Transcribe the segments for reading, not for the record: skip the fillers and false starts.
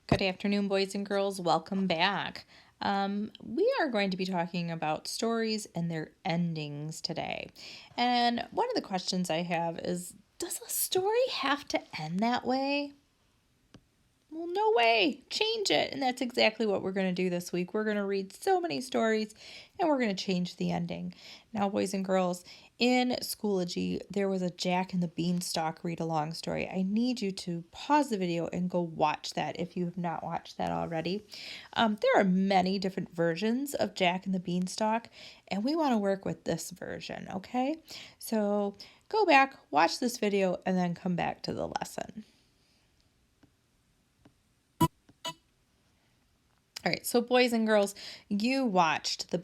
Good afternoon, boys and girls. Welcome back. We are going to be talking about stories and their endings today. And one of the questions I have is, does a story have to end that way? Well, no way. Change it. And that's exactly what we're going to do this week. We're going to read so many stories and we're going to change the ending. Now, boys and girls, in Schoology, there was a Jack and the Beanstalk read along story. I need you to pause the video and go watch that if you have not watched that already. There are many different versions of Jack and the Beanstalk, and we want to work with this version, okay? So go back, watch this video, and then come back to the lesson. All right, so boys and girls, you watched the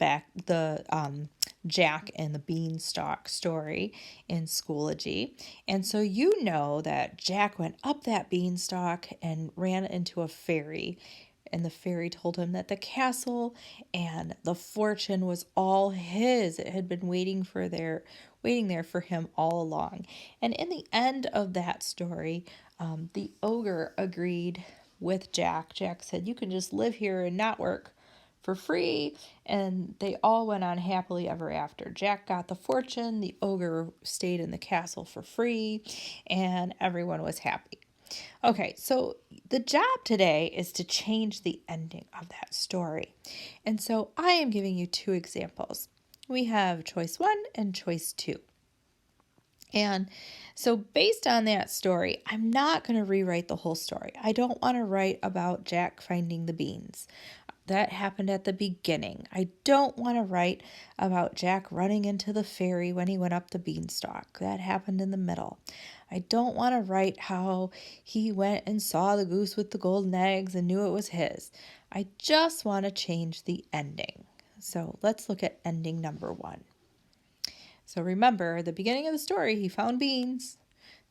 Jack and the Beanstalk story in Schoology, and so you know that Jack went up that beanstalk and ran into a fairy, and the fairy told him that the castle and the fortune was all his. It had been waiting there for him all along. And in the end of that story, the ogre agreed with Jack. Jack said, "You can just live here and not work for free." And they all went on happily ever after. Jack got the fortune, the ogre stayed in the castle for free, and everyone was happy. Okay, so the job today is to change the ending of that story. And so I am giving you two examples. We have choice 1 and choice 2. And so, based on that story, I'm not going to rewrite the whole story. I don't want to write about Jack finding the beans. That happened at the beginning. I don't want to write about Jack running into the fairy when he went up the beanstalk. That happened in the middle. I don't want to write how he went and saw the goose with the golden eggs and knew it was his. I just want to change the ending. So, let's look at ending number 1. So remember, the beginning of the story, he found beans.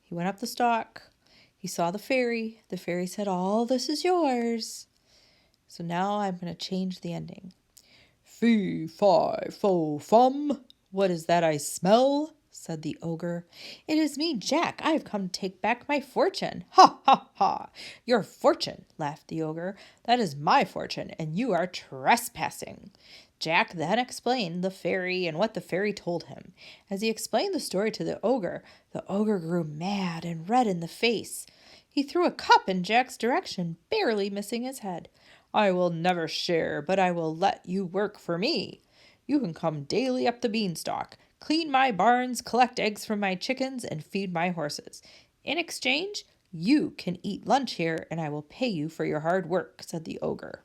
He went up the stalk. He saw the fairy. The fairy said, "All this is yours." So now I'm going to change the ending. "Fee, fi, fo, fum. What is that I smell?" said the ogre. "It is me, Jack. I have come to take back my fortune." "Ha, ha, ha. Your fortune," laughed the ogre. "That is my fortune, and you are trespassing." Jack then explained the fairy and what the fairy told him. As he explained the story to the ogre grew mad and red in the face. He threw a cup in Jack's direction, barely missing his head. "I will never share, but I will let you work for me. You can come daily up the beanstalk, clean my barns, collect eggs from my chickens, and feed my horses. In exchange, you can eat lunch here, and I will pay you for your hard work," said the ogre.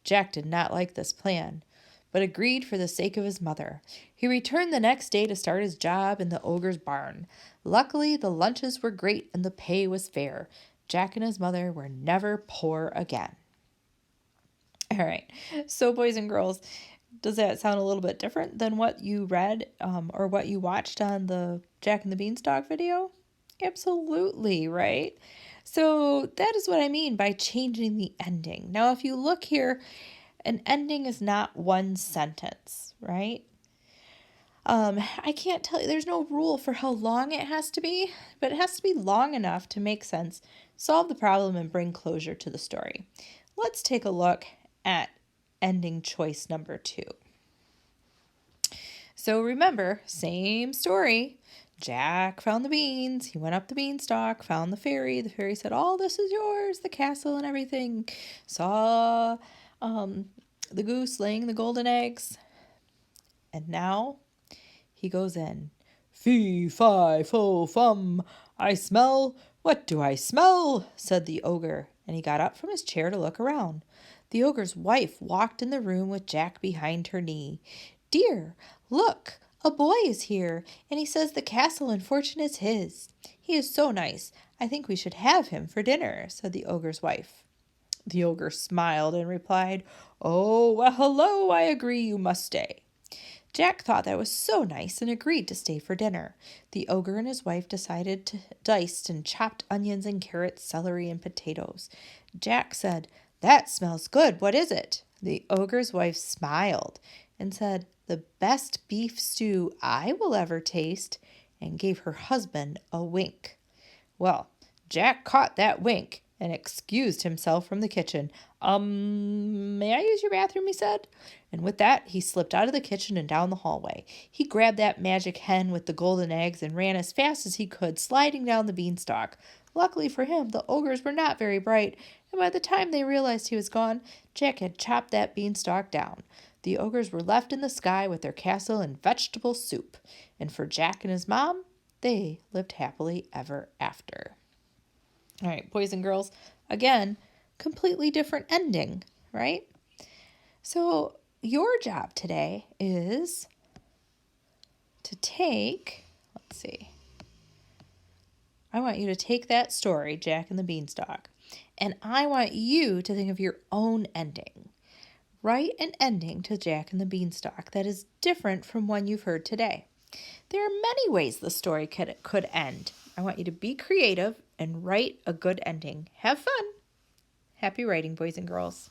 Jack did not like this plan, but agreed for the sake of his mother. He returned the next day to start his job in the ogre's barn. Luckily, the lunches were great and the pay was fair. Jack and his mother were never poor again. All right, so boys and girls, does that sound a little bit different than what you read or what you watched on the Jack and the Beanstalk video? Absolutely, right? So that is what I mean by changing the ending. Now, if you look here, an ending is not one sentence, right? I can't tell you, there's no rule for how long it has to be, but it has to be long enough to make sense, solve the problem, and bring closure to the story. Let's take a look at ending choice number 2. So remember, same story. Jack found the beans. He went up the beanstalk, found the fairy. The fairy said, "All this is yours, the castle and everything." Saw the goose laying the golden eggs. And now he goes in. "Fee, fi, fo, fum. I smell. What do I smell?" said the ogre, and he got up from his chair to look around. The ogre's wife walked in the room with Jack behind her knee. "Dear, look, a boy is here, and he says the castle and fortune is his. He is so nice. I think we should have him for dinner," said the ogre's wife. The ogre smiled and replied, "Oh, well, hello, I agree you must stay." Jack thought that was so nice and agreed to stay for dinner. The ogre and his wife diced and chopped onions and carrots, celery and potatoes. Jack said, "That smells good. What is it?" The ogre's wife smiled and said, "The best beef stew I will ever taste," and gave her husband a wink. Well, Jack caught that wink and excused himself from the kitchen. May I use your bathroom, he said. And with that, he slipped out of the kitchen and down the hallway. He grabbed that magic hen with the golden eggs and ran as fast as he could, sliding down the beanstalk. Luckily for him, the ogres were not very bright, and by the time they realized he was gone, Jack had chopped that beanstalk down. The ogres were left in the sky with their castle and vegetable soup, and for Jack and his mom, they lived happily ever after. All right, boys and girls, again, completely different ending, right? So your job today is to I want you to take that story, Jack and the Beanstalk, and I want you to think of your own ending. Write an ending to Jack and the Beanstalk that is different from one you've heard today. There are many ways the story could end. I want you to be creative and write a good ending. Have fun. Happy writing, boys and girls.